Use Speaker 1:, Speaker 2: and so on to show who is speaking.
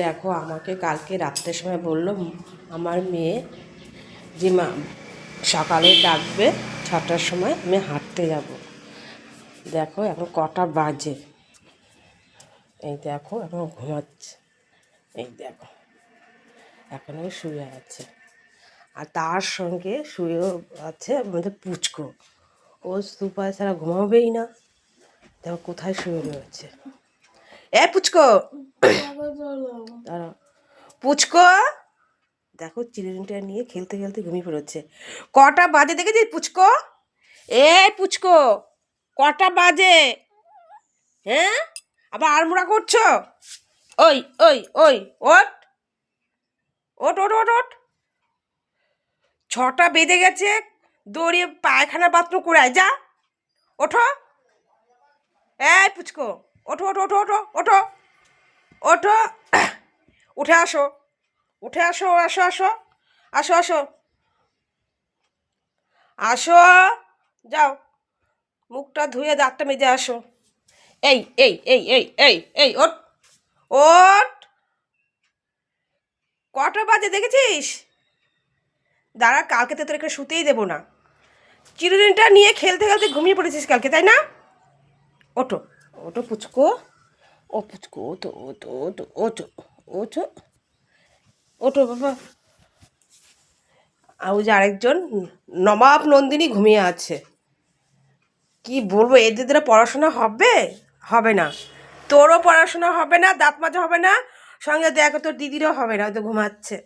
Speaker 1: দেখো আমাকে কালকে রাত্রের সময় বললো আমার মেয়ে যে মা সকালে ডাকবে 6টার সময় আমি হাঁটতে যাব। দেখো এখন কটা বাজে, এই দেখো এখন ঘুমাচ্ছে, এই দেখো এখনও শুয়ে আছে। আর তার সঙ্গে শুয়েও আছে আমাদের পুচকো, ও সুপায় ছাড়া ঘুমাবেই না। দেখো কোথায় শুয়ে রয়েছে। এ পুচকো, দাঁড়াও পুচকো, দেখো চিরুনিটা নিয়ে খেলতে খেলতে ঘুমিয়ে পড়েছে। কটা বাজে দেখেছিস পুচকো? এ পুচকো, কটা বাজে? হ্যাঁ, আবার আড়মোড়া করছো? ওই ওই ওই ওঠ ওঠ ওঠ ওঠ ওঠ, 6টা বেজে গেছে, দৌড়িয়ে পায়খানা বাথরুম করে আয়, যা ওঠো। এই পুচকো, ওঠো ওঠো ওঠো ওঠো ওঠো ওঠো, উঠে আসো, উঠে আসো, আসো আসো আসো আসো আসো, যাও মুখটা ধুয়ে দাঁতটা মেজে আসো। এই এই এই এই এই এই ওঠ ওঠ, কটা বাজে দেখেছিস? দাঁড়া, কালকে তো তোর এখানে শুতেই দেবো না। চিরুনিটা নিয়ে খেলতে খেলতে ঘুমিয়ে পড়েছিস কালকে, তাই না? ওঠো ওঠো পুচকো, ও পুচকো ওঠো ওঠো ওঠো ওঠো ওঠো ওঠো বাবা। আর ওই যে আরেকজন নবাব নন্দিনী ঘুমিয়ে আছে। কি বলবো, এদের দ্বারা পড়াশোনা হবে? হবে না। তোরও পড়াশোনা হবে না, দাঁত মাজা হবে না, সঙ্গে দেখো তোর দিদিরও হবে না, হয়তো ঘুমাচ্ছে।